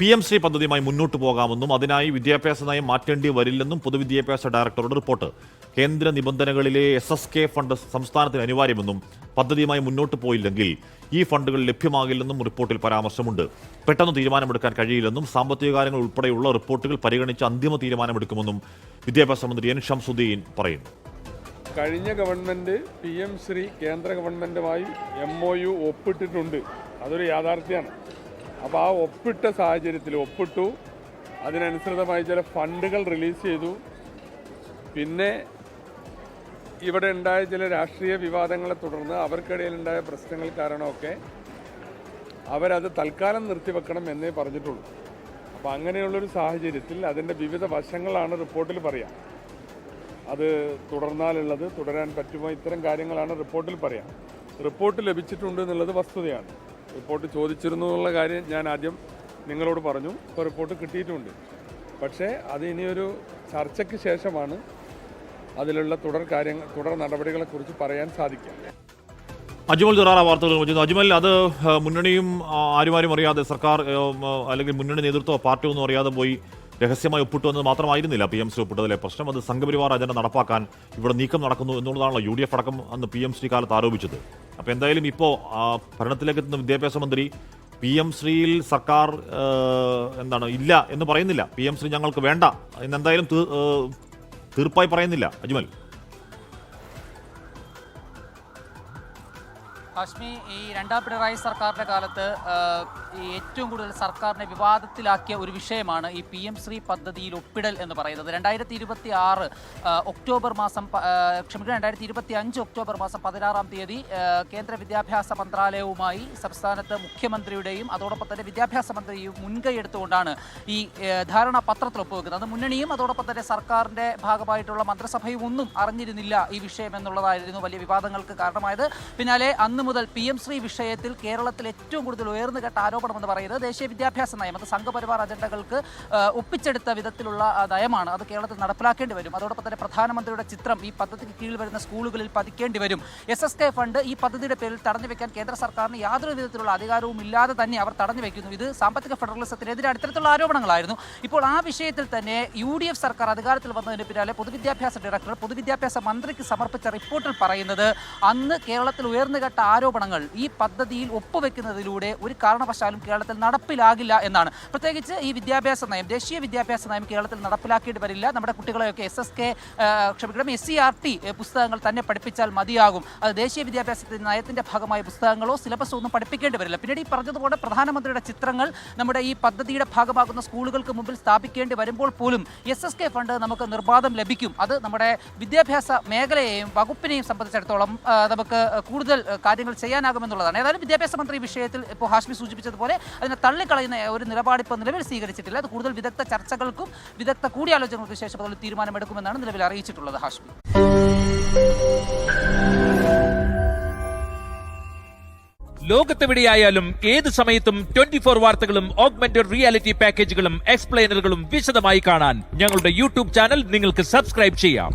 PMC പദ്ധതിയുമായി മുന്നോട്ട് പോകാമെന്നും അതിനായി വിദ്യാഭ്യാസ നയം മാറ്റേണ്ടി വരില്ലെന്നും പൊതുവിദ്യാഭ്യാസ ഡയറക്ടറുടെ റിപ്പോർട്ട്. കേന്ദ്ര നിബന്ധനകളിലെ SSK ഫണ്ട് സംസ്ഥാനത്തിന് അനിവാര്യമെന്നും പദ്ധതിയുമായി മുന്നോട്ട് പോയില്ലെങ്കിൽ ഈ ഫണ്ടുകൾ ലഭ്യമാകില്ലെന്നും റിപ്പോർട്ടിൽ പരാമർശമുണ്ട്. പെട്ടെന്ന് തീരുമാനമെടുക്കാൻ കഴിയില്ലെന്നും സാമ്പത്തിക കാര്യങ്ങൾ ഉൾപ്പെടെയുള്ള റിപ്പോർട്ടുകൾ പരിഗണിച്ച് അന്തിമ തീരുമാനമെടുക്കുമെന്നും വിദ്യാഭ്യാസ മന്ത്രി N. ഷംസുദ്ദീൻ പറയുന്നു. കഴിഞ്ഞ ഗവൺമെൻറ് PM ശ്രീ കേന്ദ്ര ഗവൺമെൻറ്റുമായി MOU ഒപ്പിട്ടിട്ടുണ്ട്. അതൊരു യാഥാർത്ഥ്യമാണ്. അപ്പോൾ ആ ഒപ്പിട്ട സാഹചര്യത്തിൽ ഒപ്പിട്ടു, അതിനനുസൃതമായി ചില ഫണ്ടുകൾ റിലീസ് ചെയ്തു. പിന്നെ ഇവിടെ ഉണ്ടായ ചില രാഷ്ട്രീയ വിവാദങ്ങളെ തുടർന്ന് അവർക്കിടയിലുണ്ടായ പ്രശ്നങ്ങൾ കാരണമൊക്കെ അവരത് തൽക്കാലം നിർത്തിവെക്കണം എന്നേ പറഞ്ഞിട്ടുള്ളൂ. അപ്പോൾ അങ്ങനെയുള്ളൊരു സാഹചര്യത്തിൽ അതിൻ്റെ വിവിധ വശങ്ങളാണ് റിപ്പോർട്ടിൽ പറയാം. അത് തുടർന്നാലുള്ളത്, തുടരാൻ പറ്റുമോ, ഇത്തരം കാര്യങ്ങളാണ് റിപ്പോർട്ടിൽ പറയാം. റിപ്പോർട്ട് ലഭിച്ചിട്ടുണ്ട് എന്നുള്ളത് വസ്തുതയാണ്. റിപ്പോർട്ട് ചോദിച്ചിരുന്നു എന്നുള്ള കാര്യം ഞാൻ ആദ്യം നിങ്ങളോട് പറഞ്ഞു. ഇപ്പോൾ റിപ്പോർട്ട് കിട്ടിയിട്ടുണ്ട്. പക്ഷേ അത് ഇനിയൊരു ചർച്ചയ്ക്ക് ശേഷമാണ് അതിലുള്ള തുടർ നടപടികളെക്കുറിച്ച് പറയാൻ സാധിക്കുക. അജ്മൽ ജറാറ വാർത്തകൾ. അജ്മൽ, അത് മുന്നണിയും ആരും അറിയാതെ, സർക്കാർ അല്ലെങ്കിൽ മുന്നണി നേതൃത്വം പാർട്ടിയൊന്നും അറിയാതെ പോയി രഹസ്യമായി ഒപ്പിട്ടു എന്നത് മാത്രമായിരുന്നില്ല PMC ഒപ്പിട്ടതിലെ പ്രശ്നം. അത് സംഘപരിവാർ അജണ്ട നടപ്പാക്കാൻ ഇവിടെ നീക്കം നടക്കുന്നു എന്നുള്ളതാണല്ലോ UDF അടക്കം അന്ന് PMC കാലത്ത് ആരോപിച്ചത്. അപ്പോൾ എന്തായാലും ഇപ്പോൾ ഭരണത്തിലേക്ക് എത്തുന്ന വിദ്യാഭ്യാസ മന്ത്രി PMCയിൽ സർക്കാർ ഇല്ല എന്ന് പറയുന്നില്ല. PMC ഞങ്ങൾക്ക് വേണ്ട എന്നെന്തായാലും തീർപ്പായി പറയുന്നില്ല. അജ്മൽ, ഹാഷ്മി, ഈ രണ്ടാം പിണറായി സർക്കാരിൻ്റെ കാലത്ത് ഏറ്റവും കൂടുതൽ സർക്കാരിനെ വിവാദത്തിലാക്കിയ ഒരു വിഷയമാണ് ഈ PM ശ്രീ പദ്ധതിയിൽ ഒപ്പിടൽ എന്ന് പറയുന്നത്. 2025 ഒക്ടോബർ മാസം 16 തീയതി കേന്ദ്ര വിദ്യാഭ്യാസ മന്ത്രാലയവുമായി സംസ്ഥാനത്ത് മുഖ്യമന്ത്രിയുടെയും അതോടൊപ്പം തന്നെ വിദ്യാഭ്യാസ മന്ത്രിയും മുൻകൈ എടുത്തുകൊണ്ടാണ് ഈ ധാരണാപത്രത്തിൽ ഒപ്പുവെക്കുന്നത്. അത് മുന്നണിയും അതോടൊപ്പം തന്നെ സർക്കാരിൻ്റെ ഭാഗമായിട്ടുള്ള മന്ത്രിസഭയും ഒന്നും അറിഞ്ഞിരുന്നില്ല ഈ വിഷയം എന്നുള്ളതായിരുന്നു വലിയ വിവാദങ്ങൾക്ക് കാരണമായത്. പിന്നാലെ അന്ന് മുതൽ PM ശ്രീ വിഷയത്തിൽ കേരളത്തിൽ ഏറ്റവും കൂടുതൽ ഉയർന്നു കേട്ട ആരോപണം എന്ന് പറയുന്നത് ദേശീയ വിദ്യാഭ്യാസ നയം, അത് സംഘപരിവാർ അജണ്ടകൾക്ക് ഒപ്പിച്ചെടുത്ത വിധത്തിലുള്ള നയമാണ്. അത് കേരളത്തിൽ നടപ്പിലാക്കേണ്ടി വരും. അതോടൊപ്പം തന്നെ പ്രധാനമന്ത്രിയുടെ ചിത്രം ഈ പദ്ധതിക്ക് കീഴിൽ വരുന്ന സ്കൂളുകളിൽ പതിക്കേണ്ടി വരും. SSK ഫണ്ട് ഈ പദ്ധതിയുടെ പേരിൽ തടഞ്ഞു വെക്കാൻ കേന്ദ്ര സർക്കാരിന് യാതൊരു വിധത്തിലുള്ള അധികാരവും ഇല്ലാതെ തന്നെ അവർ തടഞ്ഞു വെക്കുന്നു. ഇത് സാമ്പത്തിക ഫെഡറലിസത്തിനെതിരെ അത്തരത്തിലുള്ള ആരോപണങ്ങളായിരുന്നു. ഇപ്പോൾ ആ വിഷയത്തിൽ തന്നെ UDF സർക്കാർ അധികാരത്തിൽ വന്നതിന് പിന്നാലെ പൊതുവിദ്യാഭ്യാസ ഡയറക്ടർ പൊതുവിദ്യാഭ്യാസ മന്ത്രിക്ക് സമർപ്പിച്ച റിപ്പോർട്ടിൽ പറയുന്നത് അന്ന് കേരളത്തിൽ ഉയർന്നു കേട്ട ആരോപണങ്ങൾ ഈ പദ്ധതിയിൽ ഒപ്പുവെക്കുന്നതിലൂടെ ഒരു കാരണവശാലും കേരളത്തിൽ നടപ്പിലാകില്ല എന്നാണ്. പ്രത്യേകിച്ച് ഈ വിദ്യാഭ്യാസ നയം, ദേശീയ വിദ്യാഭ്യാസ നയം കേരളത്തിൽ നടപ്പിലാക്കേണ്ടി വരില്ല. നമ്മുടെ കുട്ടികളെയൊക്കെ SCERT പുസ്തകങ്ങൾ തന്നെ പഠിപ്പിച്ചാൽ മതിയാകും. അത് ദേശീയ വിദ്യാഭ്യാസ നയത്തിൻ്റെ ഭാഗമായ പുസ്തകങ്ങളോ സിലബസോ ഒന്നും പഠിപ്പിക്കേണ്ടി വരില്ല. പിന്നീട് ഈ പറഞ്ഞതുപോലെ പ്രധാനമന്ത്രിയുടെ ചിത്രങ്ങൾ നമ്മുടെ ഈ പദ്ധതിയുടെ ഭാഗമാകുന്ന സ്കൂളുകൾക്ക് മുമ്പിൽ സ്ഥാപിക്കേണ്ടി വരുമ്പോൾ പോലും SSK ഫണ്ട് നമുക്ക് നിർബാധം ലഭിക്കും. അത് നമ്മുടെ വിദ്യാഭ്യാസ മേഖലയെയും വകുപ്പിനെയും സംബന്ധിച്ചിടത്തോളം നമുക്ക് കൂടുതൽ കാര്യങ്ങൾ ചെയ്യാനാകുമെന്നുള്ളതാണ്. ഏതായാലും വിദ്യാഭ്യാസ മന്ത്രി വിഷയത്തിൽ ഇപ്പോൾ ഹാഷ്മി സൂചിപ്പിച്ചതുപോലെ അതിനെ തള്ളിക്കളയുന്ന ഒരു നിലപാട് ഇപ്പോൾ നിലവിൽ സ്വീകരിച്ചിട്ടില്ല. അത് കൂടുതൽ വിദഗ്ധ ചർച്ചകൾക്കും വിദഗ്ധ കൂടിയാലോചനകൾക്കും ശേഷം അതിൽ തീരുമാനമെടുക്കുമെന്നാണ് നിലവിൽ അറിയിച്ചിട്ടുള്ളത്. ഹാഷ്മി, ലോകത്തെവിടെയായാലും ഏത് സമയത്തും 24 വാർത്തകളും ഓഗ്മെന്റഡ് റിയാലിറ്റി പാക്കേജുകളും എക്സ്പ്ലെയിനറുകളും വിശദമായി കാണാൻ ഞങ്ങളുടെ YouTube ചാനൽ നിങ്ങൾക്ക് സബ്സ്ക്രൈബ് ചെയ്യാം.